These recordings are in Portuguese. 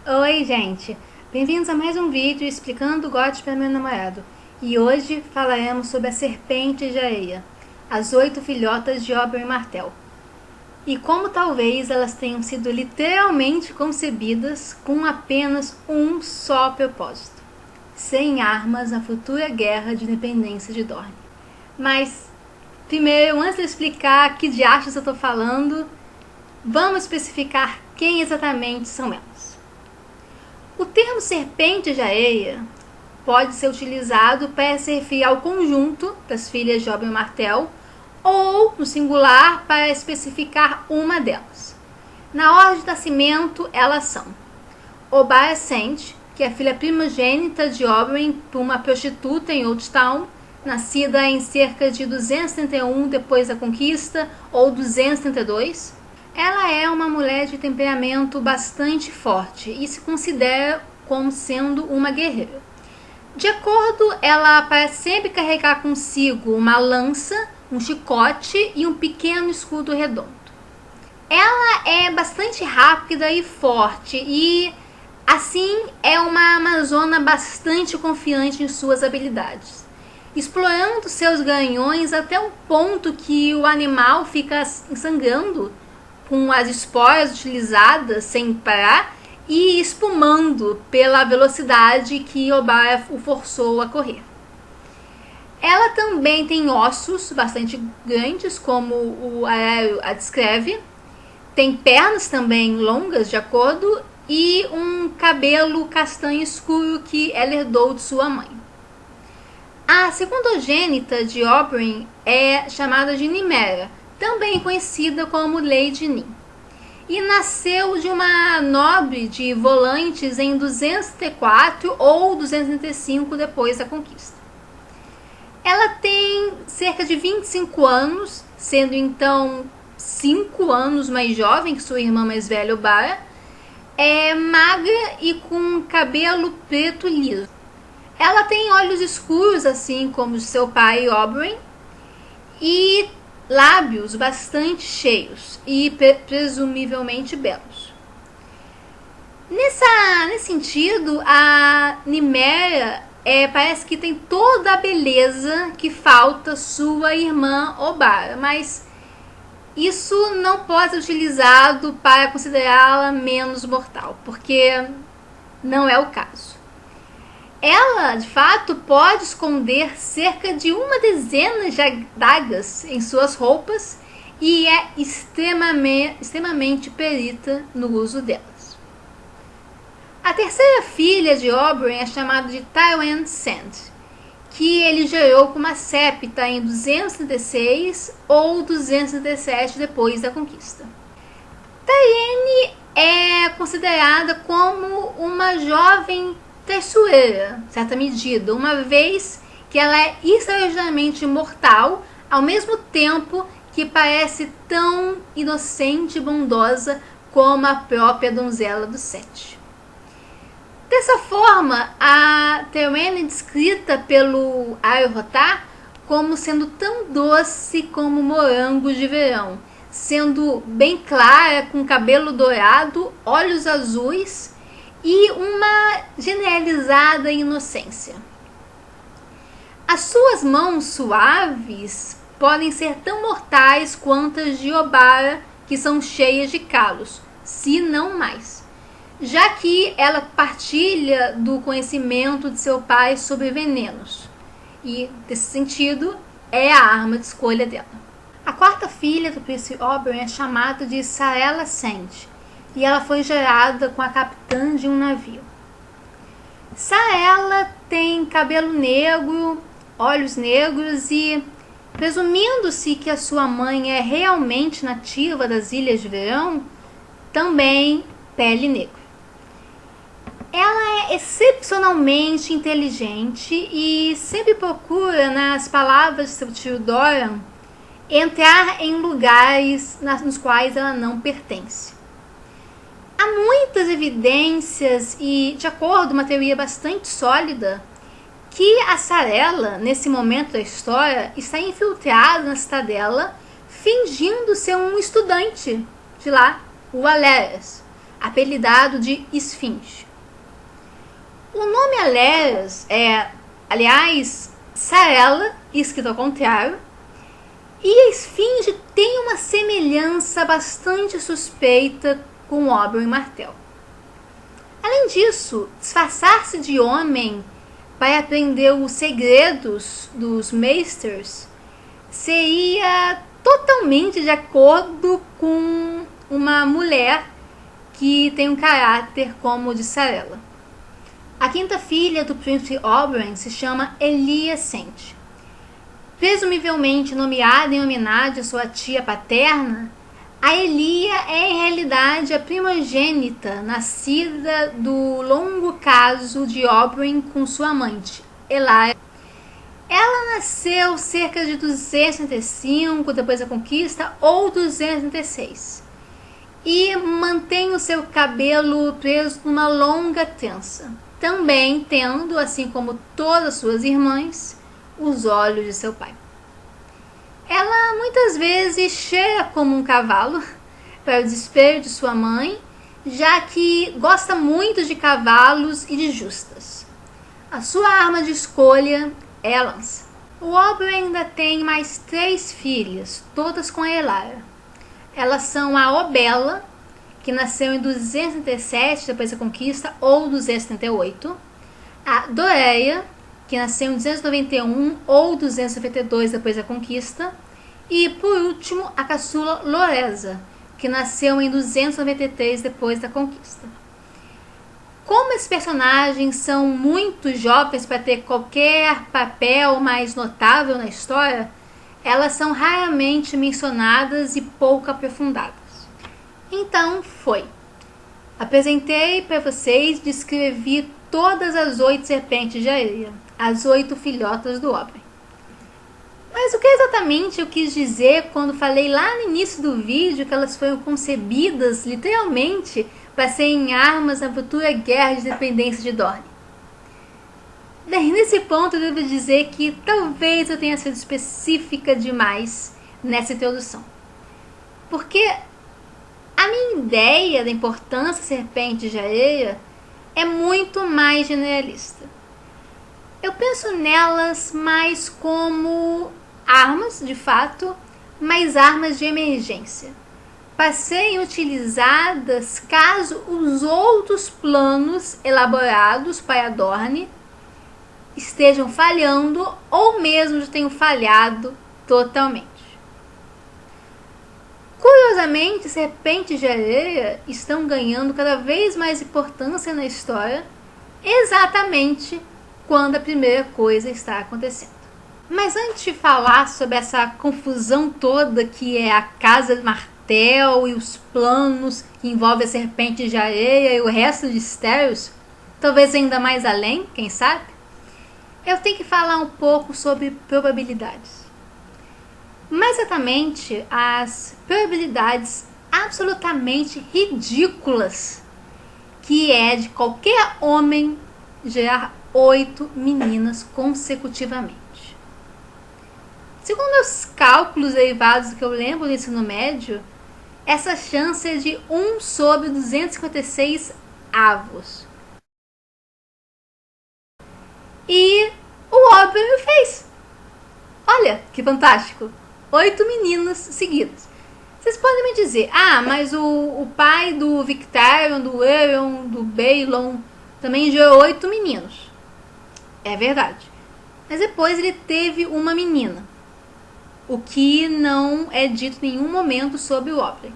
Oi, gente! Bem-vindos a mais um vídeo explicando GOT para meu namorado. E hoje falaremos sobre a serpente de areia, as 8 filhotas de Oberyn Martell. E como talvez elas tenham sido literalmente concebidas com apenas um só propósito: serem armas na futura guerra de independência de Dorne. Mas, primeiro, antes de explicar que diachos eu estou falando, vamos especificar quem exatamente são elas. O termo serpente de areia pode ser utilizado para se referir ao conjunto das filhas de Oberyn Martell ou, no singular, para especificar uma delas. Na ordem de nascimento, elas são Oberyn Sent, que é a filha primogênita de Oberyn por uma prostituta em Oldtown, nascida em cerca de 231 depois da conquista ou 232. Ela é uma mulher de temperamento bastante forte e se considera como sendo uma guerreira. De acordo, ela parece sempre carregar consigo uma lança, um chicote e um pequeno escudo redondo. Ela é bastante rápida e forte e, assim, é uma amazona bastante confiante em suas habilidades, explorando seus garanhões até um ponto que o animal fica sangrando com as esporas utilizadas sem parar e espumando pela velocidade que Oberyn o forçou a correr. Ela também tem ossos bastante grandes, como o Arryn a descreve, tem pernas também longas, de acordo, e um cabelo castanho escuro que ela herdou de sua mãe. A segundogênita de Oberyn é chamada de Nymeria, também conhecida como Lady Nym, e nasceu de uma nobre de Volantes em 204 ou 235 depois da conquista. Ela tem cerca de 25 anos, sendo então 5 anos mais jovem que sua irmã mais velha, Oberyn. É magra e com cabelo preto liso. Ela tem olhos escuros, assim como de seu pai Oberyn, e lábios bastante cheios e presumivelmente belos. Nesse sentido, a Nymeria parece que tem toda a beleza que falta sua irmã Oberyn, mas isso não pode ser utilizado para considerá-la menos mortal, porque não é o caso. Ela, de fato, pode esconder cerca de uma dezena de adagas em suas roupas e é extremamente perita no uso delas. A terceira filha de Oberyn é chamada de Tywin Sent, que ele gerou com uma sépta em 236 ou 237 depois da conquista. Tywin é considerada como uma jovem traiçoeira, em certa medida, uma vez que ela é extraordinariamente mortal, ao mesmo tempo que parece tão inocente e bondosa como a própria donzela dos Sete. Dessa forma, a Tywin é descrita pelo Arryn Rothar como sendo tão doce como morangos de verão, sendo bem clara, com cabelo dourado, olhos azuis e uma generalizada inocência. As suas mãos suaves podem ser tão mortais quanto as de Oberyn, que são cheias de calos, se não mais, já que ela partilha do conhecimento de seu pai sobre venenos, e, nesse sentido, é a arma de escolha dela. A quarta filha do príncipe Oberyn é chamada de Sarella Sent, e ela foi gerada com a capitã de um navio. Sarella tem cabelo negro, olhos negros e, presumindo-se que a sua mãe é realmente nativa das Ilhas de Verão, também pele negra. Ela é excepcionalmente inteligente e sempre procura, nas palavras de seu tio Doran, entrar em lugares nos quais ela não pertence. Há muitas evidências e, de acordo com uma teoria bastante sólida, que a Sarella, nesse momento da história, está infiltrada na cidadela, fingindo ser um estudante de lá, o Alerys, apelidado de Esfinge. O nome Aleras é, aliás, Sarela, escrito ao contrário, e a Esfinge tem uma semelhança bastante suspeita com Oberyn Martell. Além disso, disfarçar-se de homem para aprender os segredos dos Maesters seria totalmente de acordo com uma mulher que tem um caráter como o de Sarela. A quinta filha do príncipe Oberyn se chama Elia Sente. Presumivelmente nomeada em homenagem à sua tia paterna, a Elia é em realidade a primogênita nascida do longo caso de Oberyn com sua amante, Ellaria. Ela nasceu cerca de 265 depois da conquista ou 236 e mantém o seu cabelo preso numa longa trança, também tendo, assim como todas suas irmãs, os olhos de seu pai. Ela muitas vezes cheira como um cavalo, para o desespero de sua mãe, já que gosta muito de cavalos e de justas. A sua arma de escolha é a lança. O Oberyn ainda tem mais 3 filhas, todas com a Ellaria. Elas são a Obela, que nasceu em 237 depois da conquista, ou 238. A Doreia, que nasceu em 291 ou 292 depois da conquista. E, por último, a caçula Loresa, que nasceu em 293 depois da conquista. Como esses personagens são muito jovens para ter qualquer papel mais notável na história, elas são raramente mencionadas e pouco aprofundadas. Então, foi. Apresentei para vocês, descrevi todas as 8 serpentes de areia, as 8 filhotas do Oberyn. Mas o que exatamente eu quis dizer quando falei lá no início do vídeo que elas foram concebidas, literalmente, para serem armas na futura guerra de independência de Dorne? Daí, nesse ponto, eu devo dizer que talvez eu tenha sido específica demais nessa introdução. Porque a minha ideia da importância das serpentes de areia é muito mais generalista. Eu penso nelas mais como armas, de fato, mas armas de emergência, para serem utilizadas caso os outros planos elaborados para Dorne estejam falhando ou mesmo já tenham falhado totalmente. Curiosamente, serpentes de areia estão ganhando cada vez mais importância na história, exatamente quando a primeira coisa está acontecendo. Mas antes de falar sobre essa confusão toda que é a Casa de Martell e os planos que envolvem a serpente de areia e o resto de Estéreos, talvez ainda mais além, quem sabe, eu tenho que falar um pouco sobre probabilidades. Mais exatamente, as probabilidades absolutamente ridículas que é de qualquer homem gerar 8 meninas consecutivamente. Segundo os cálculos derivados que eu lembro do ensino médio, essa chance é de 1 sobre 256 avos. E o Oberyn fez. Olha, que fantástico. 8 meninas seguidas. Vocês podem me dizer, mas o pai do Victarion, do Aeron, do Balon também gerou 8 meninos. É verdade. Mas depois ele teve uma menina. O que não é dito em nenhum momento sobre o Oberyn.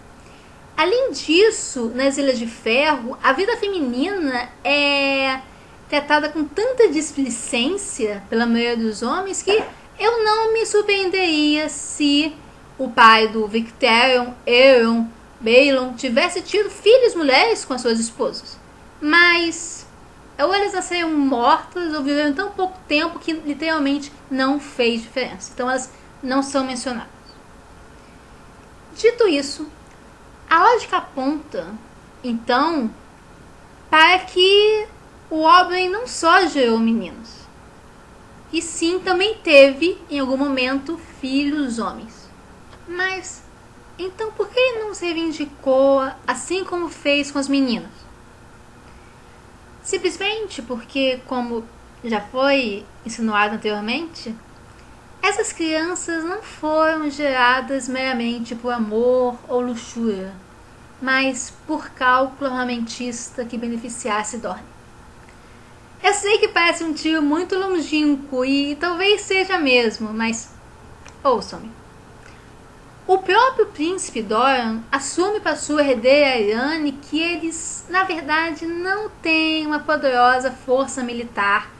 Além disso, nas Ilhas de Ferro, a vida feminina é tratada com tanta displicência pela maioria dos homens que eu não me surpreenderia se o pai do Victarion, Aeron, Balon tivesse tido filhos mulheres com as suas esposas. Mas ou eles nasceram mortas ou viveram tão pouco tempo que literalmente não fez diferença. Então elas não são mencionadas. Dito isso, a lógica aponta, então, para que o Oberyn não só gerou meninos, e sim também teve, em algum momento, filhos homens. Mas Então por que ele não se reivindicou assim como fez com as meninas? Simplesmente porque, como já foi insinuado anteriormente, essas crianças não foram geradas meramente por amor ou luxúria, mas por cálculo armamentista que beneficiasse Dorne. Eu sei que parece um tiro muito longínquo e talvez seja mesmo, mas ouçam-me. O próprio príncipe Doran assume para sua herdeira Arianne que eles, na verdade, não têm uma poderosa força militar,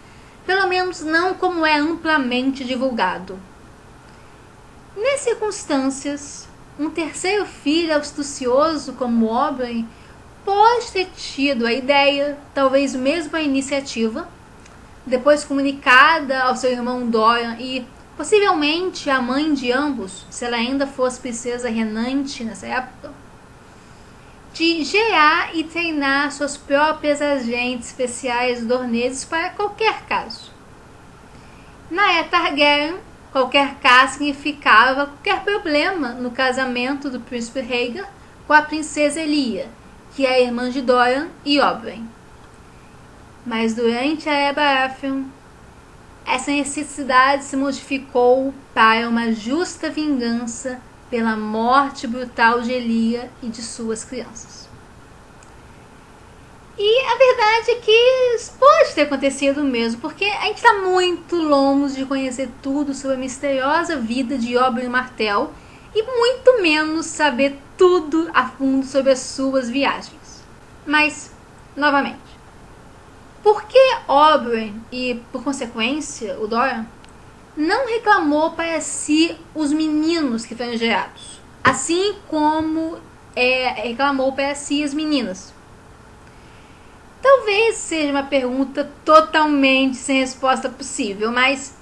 pelo menos não como é amplamente divulgado. Nessas circunstâncias, um terceiro filho astucioso como Oberyn pode ter tido a ideia, talvez mesmo a iniciativa, depois comunicada ao seu irmão Doran e possivelmente a mãe de ambos, se ela ainda fosse princesa reinante nessa época, de gerar e treinar suas próprias agentes especiais dorneses para qualquer caso. Na era Targaryen, qualquer caso significava qualquer problema no casamento do príncipe Rhaegar com a princesa Elia, que é a irmã de Doran e Oberyn. Mas durante a era Baratheon, essa necessidade se modificou para uma justa vingança pela morte brutal de Elia e de suas crianças. E a verdade é que isso pode ter acontecido mesmo, porque a gente está muito longe de conhecer tudo sobre a misteriosa vida de Oberyn Martell e muito menos saber tudo a fundo sobre as suas viagens. Mas, novamente, por que Oberyn e, por consequência, o Doran não reclamou para si os meninos que foram gerados, assim como reclamou para si as meninas? Talvez seja uma pergunta totalmente sem resposta possível, mas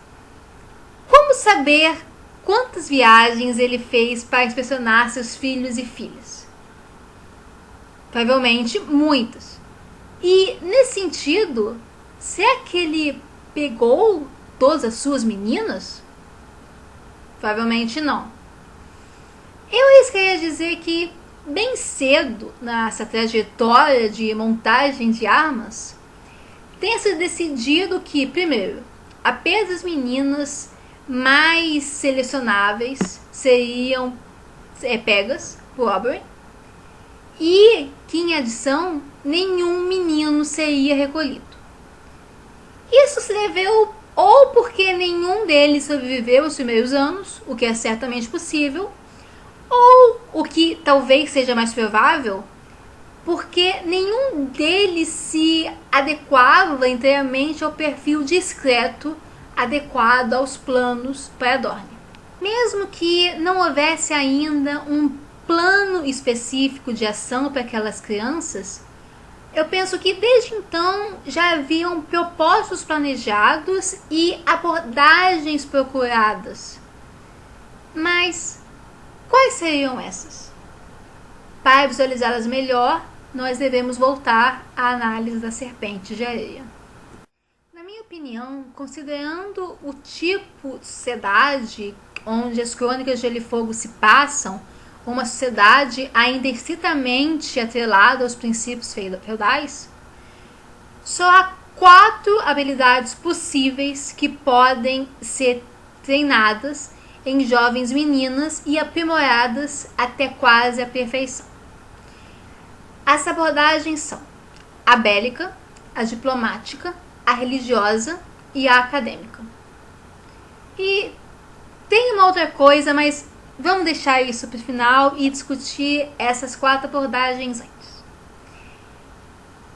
como saber quantas viagens ele fez para inspecionar seus filhos e filhas? Provavelmente muitas. E, nesse sentido, será que ele pegou todas as suas meninas? Provavelmente não. Eu arriscaria dizer que, bem cedo nessa trajetória de montagem de armas, tenha sido decidido que, primeiro, apenas as meninas mais selecionáveis seriam pegas por Oberyn, e que, em adição, nenhum menino seria recolhido. Isso se deveu ou porque nenhum deles sobreviveu aos primeiros anos, o que é certamente possível, ou, o que talvez seja mais provável, porque nenhum deles se adequava inteiramente ao perfil discreto adequado aos planos para Dorne. Mesmo que não houvesse ainda um plano específico de ação para aquelas crianças, eu penso que desde então já haviam propósitos planejados e abordagens procuradas. Mas quais seriam essas? Para visualizá-las melhor, nós devemos voltar à análise da serpente de areia. Na minha opinião, considerando o tipo de sociedade onde as crônicas de Gelo e Fogo se passam, uma sociedade ainda estritamente atrelada aos princípios feudais, só há 4 habilidades possíveis que podem ser treinadas em jovens meninas e aprimoradas até quase a perfeição. As abordagens são a bélica, a diplomática, a religiosa e a acadêmica. E tem uma outra coisa, mas vamos deixar isso para o final e discutir essas 4 abordagens antes.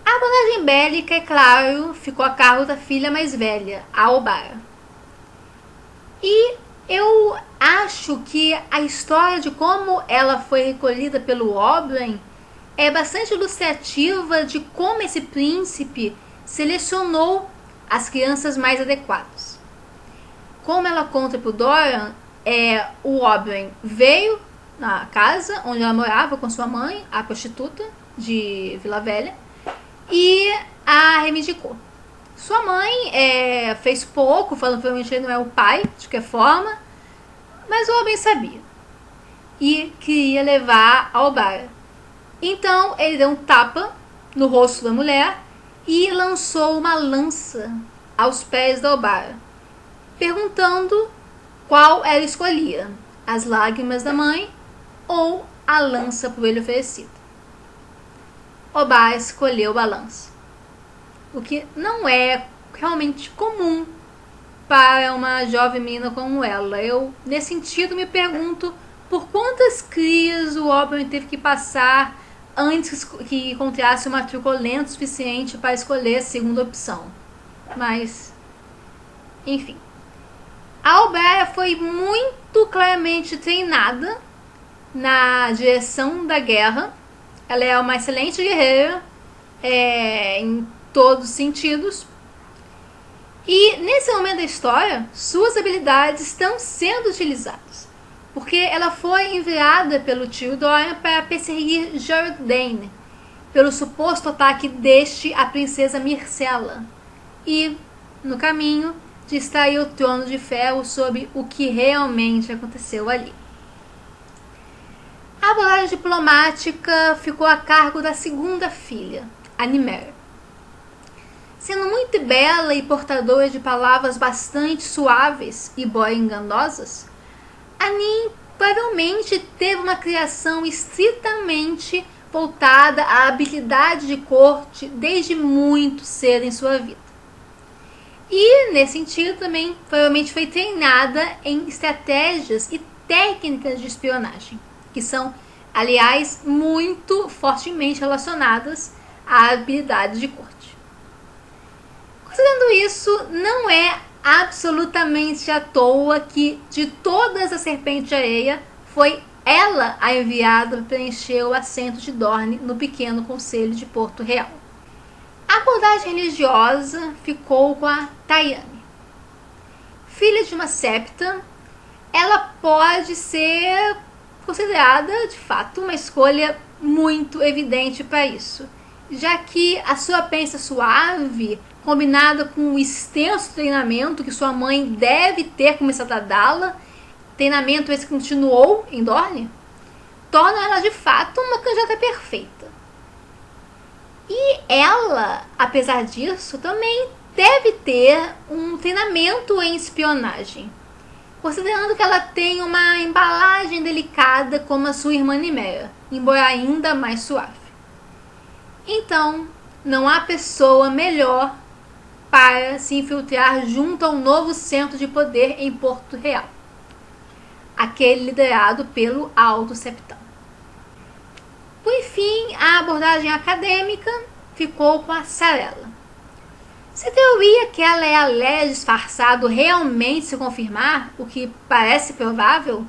A abordagem bélica, é claro, ficou a cargo da filha mais velha, a Obara. E eu acho que a história de como ela foi recolhida pelo Oberyn é bastante ilustrativa de como esse príncipe selecionou as crianças mais adequadas. Como ela conta para o Doran, o Oberyn veio na casa onde ela morava com sua mãe, a prostituta de Vila Velha, e a reivindicou. Sua mãe fez pouco, falando que provavelmente ele não é o pai, de qualquer forma, mas o Oberyn sabia. e queria levar a Obara. Então ele deu um tapa no rosto da mulher e lançou uma lança aos pés da Obara, perguntando qual ela escolhia, as lágrimas da mãe ou a lança por ele oferecida. Obara escolheu a lança, o que não é realmente comum para uma jovem menina como ela. Eu, nesse sentido, me pergunto por quantas crias o Oberyn teve que passar antes que encontrasse uma truculenta suficiente para escolher a segunda opção. Mas, enfim. A Obara foi muito claramente treinada na direção da guerra. Ela é uma excelente guerreira em todos os sentidos. E nesse momento da história, suas habilidades estão sendo utilizadas, porque ela foi enviada pelo tio Dorian para perseguir Jordaine, pelo suposto ataque deste à princesa Myrcella, e, no caminho, distrair o Trono de Ferro sobre o que realmente aconteceu ali. A abordagem diplomática ficou a cargo da segunda filha, a Nymeria. Sendo muito bela e portadora de palavras bastante suaves e embora enganosas, a Nin provavelmente teve uma criação estritamente voltada à habilidade de corte desde muito cedo em sua vida. E, nesse sentido, também provavelmente foi treinada em estratégias e técnicas de espionagem, que são, aliás, muito fortemente relacionadas à habilidade de corte. Considerando isso, não é absolutamente à toa que, de todas as serpentes de areia, foi ela a enviada para preencher o assento de Dorne no pequeno conselho de Porto Real. A abordagem religiosa ficou com a Tayane. Filha de uma septa, ela pode ser considerada, de fato, uma escolha muito evidente para isso, já que a sua aparência suave, combinada com o extenso treinamento que sua mãe deve ter começado a dá-la, treinamento esse que continuou em Dorne, torna ela de fato uma candidata perfeita. E ela, apesar disso, também deve ter um treinamento em espionagem, considerando que ela tem uma embalagem delicada como a sua irmã Nymeria, embora ainda mais suave. Então, não há pessoa melhor para se infiltrar junto ao novo centro de poder em Porto Real, aquele liderado pelo Alto Septão. Por fim, a abordagem acadêmica ficou com a Sarella. Se a teoria que ela é a Leia disfarçado realmente se confirmar, o que parece provável,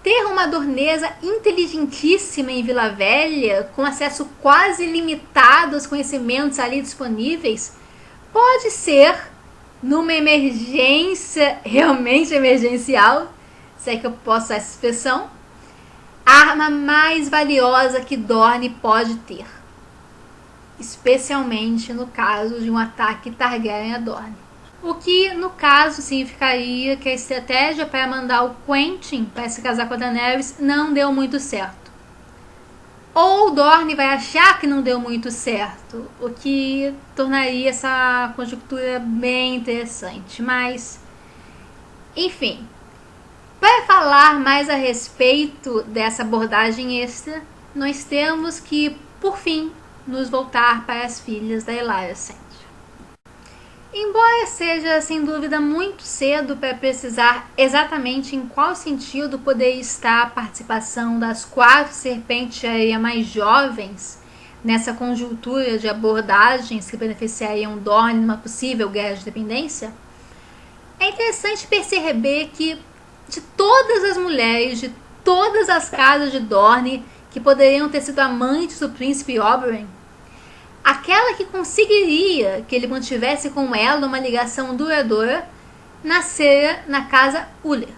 ter uma dornesa inteligentíssima em Vila Velha, com acesso quase ilimitado aos conhecimentos ali disponíveis, pode ser, numa emergência realmente emergencial, se é que eu posso usar essa expressão, a arma mais valiosa que Dorne pode ter. Especialmente no caso de um ataque Targaryen a Dorne. O que, no caso, significaria que a estratégia para mandar o Quentyn para se casar com a Daenerys não deu muito certo. Ou Dorne vai achar que não deu muito certo, o que tornaria essa conjuntura bem interessante. Mas, enfim, para falar mais a respeito dessa abordagem extra, nós temos que, por fim, nos voltar para as filhas da Ellaria Sand. Embora seja, sem dúvida, muito cedo para precisar exatamente em qual sentido poderia estar a participação das 4 serpentes de areia mais jovens nessa conjuntura de abordagens que beneficiariam Dorne numa possível guerra de independência, é interessante perceber que, de todas as mulheres de todas as casas de Dorne que poderiam ter sido amantes do príncipe Oberyn, aquela que conseguiria que ele mantivesse com ela uma ligação duradoura nascera na casa Uller,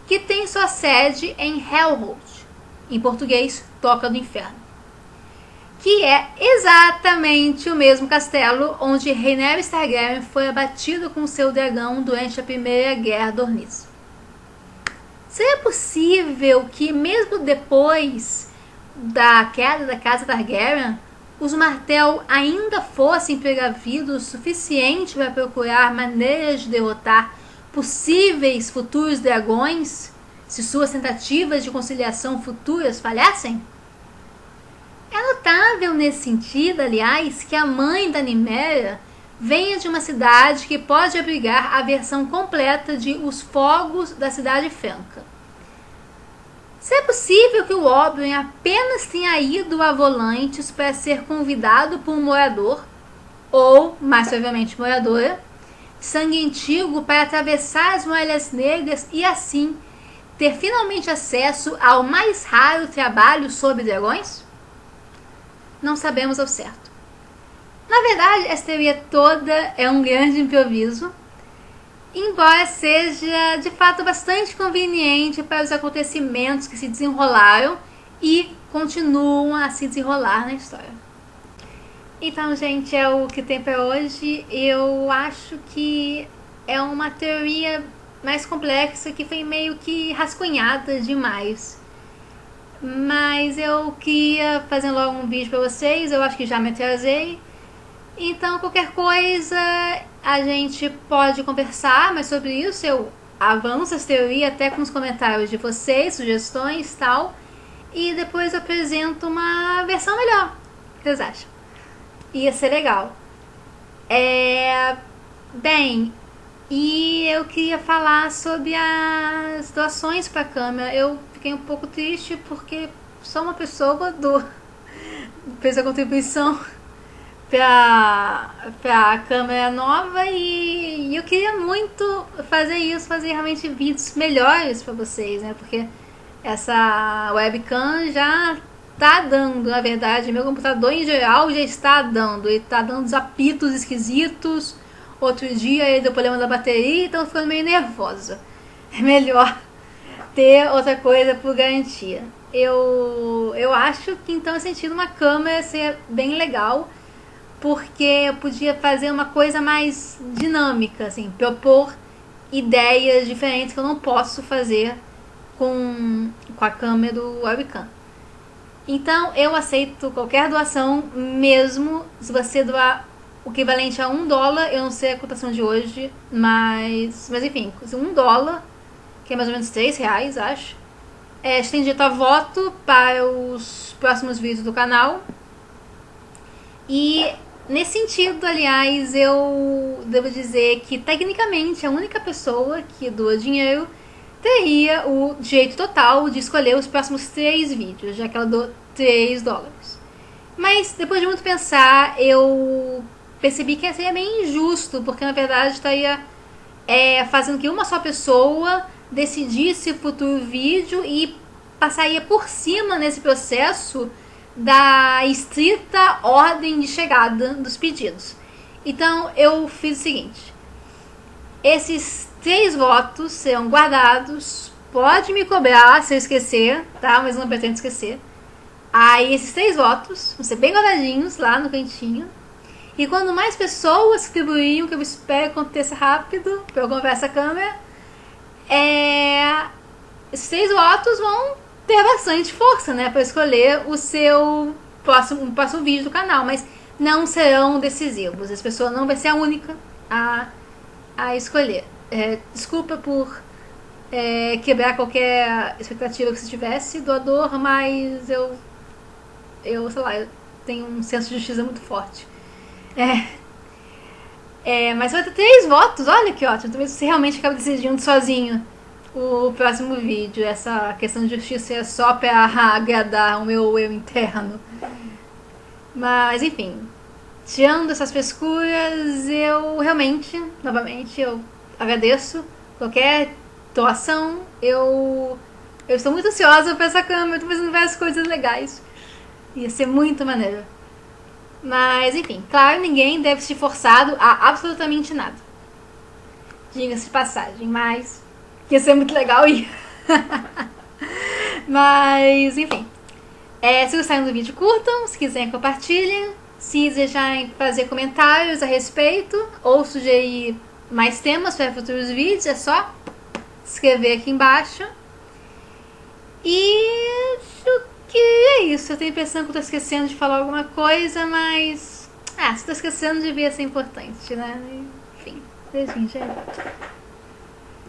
que tem sua sede em Hellholt, em português, Toca do Inferno, que é exatamente o mesmo castelo onde Rhaenyra Targaryen foi abatido com seu dragão durante a Primeira Guerra Dornesa. Seria possível que mesmo depois da queda da casa Targaryen, os Martell ainda fossem precavidos o suficiente para procurar maneiras de derrotar possíveis futuros dragões se suas tentativas de conciliação futuras falhassem? É notável nesse sentido, aliás, que a mãe da Nymeria venha de uma cidade que pode abrigar a versão completa de Os Fogos da Cidade Franca. Se é possível que o Oberyn apenas tenha ido a Volantes para ser convidado por um morador, ou, mais provavelmente moradora, de sangue antigo para atravessar as Muralhas Negras e assim ter finalmente acesso ao mais raro trabalho sobre dragões? Não sabemos ao certo. Na verdade, essa teoria toda é um grande improviso, embora seja de fato bastante conveniente para os acontecimentos que se desenrolaram e continuam a se desenrolar na história. Então, gente, é o que tem para hoje. Eu acho que é uma teoria mais complexa que foi meio que rascunhada demais. Mas eu queria fazer logo um vídeo para vocês, eu acho que já me atrasei. Então, qualquer coisa, a gente pode conversar mais sobre isso. Eu avanço essa teoria até com os comentários de vocês, sugestões e tal. E depois eu apresento uma versão melhor. O que vocês acham? Ia ser legal. Bem, e eu queria falar sobre as doações para a Câmara. Eu fiquei um pouco triste porque só uma pessoa fez a contribuição para a câmera nova e eu queria muito fazer isso, fazer realmente vídeos melhores para vocês, né? Porque essa webcam já tá dando, na verdade, meu computador em geral já está dando, ele tá dando uns apitos esquisitos. Outro dia ele deu problema da bateria, então eu tô ficando meio nervosa. É melhor ter outra coisa por garantia. Eu acho que então sentindo uma câmera seria bem legal, porque eu podia fazer uma coisa mais dinâmica, assim, propor ideias diferentes que eu não posso fazer com a câmera do webcam. Então eu aceito qualquer doação, mesmo se você doar o equivalente a $1, eu não sei a cotação de hoje, mas enfim, $1, que é mais ou menos R$3, acho. Você tem direito a voto para os próximos vídeos do canal. E nesse sentido, aliás, eu devo dizer que tecnicamente a única pessoa que doa dinheiro teria o direito total de escolher os próximos 3 vídeos, já que ela doou $3. Mas depois de muito pensar, eu percebi que seria bem injusto, porque na verdade estaria fazendo que uma só pessoa decidisse o futuro vídeo e passaria por cima nesse processo da estrita ordem de chegada dos pedidos. Então eu fiz o seguinte: esses 3 votos serão guardados, pode me cobrar se eu esquecer, tá? Mas não pretendo esquecer. Aí esses 3 votos vão ser bem guardadinhos lá no cantinho. E quando mais pessoas distribuírem, que eu espero que aconteça rápido, pra eu comprar essa câmera, esses 3 votos vão ter bastante força, né, para escolher o seu próximo vídeo do canal, mas não serão decisivos. Essa pessoa não vai ser a única a escolher. Desculpa por quebrar qualquer expectativa que você tivesse, doador, mas eu sei lá, eu tenho um senso de justiça muito forte. Mas vai ter 3 votos, olha que ótimo. Talvez você realmente acabe decidindo sozinho o próximo vídeo. Essa questão de justiça é só pra agradar o meu eu interno. Mas enfim, tirando essas frescuras, eu realmente, novamente, eu agradeço qualquer doação. Eu estou muito ansiosa pra essa câmera, eu tô fazendo várias coisas legais. Ia ser muito maneiro. Mas enfim, claro, ninguém deve ser forçado a absolutamente nada. Diga-se de passagem, mas ia ser muito legal ir. Mas enfim, se gostaram do vídeo, curtam. Se quiserem, compartilhem. Se desejarem fazer comentários a respeito ou sugerir mais temas para futuros vídeos, é só escrever aqui embaixo. E acho que é isso. Eu tenho impressão que eu tô esquecendo de falar alguma coisa, mas... se tô esquecendo devia ser importante, né? Enfim, beijinho, gente.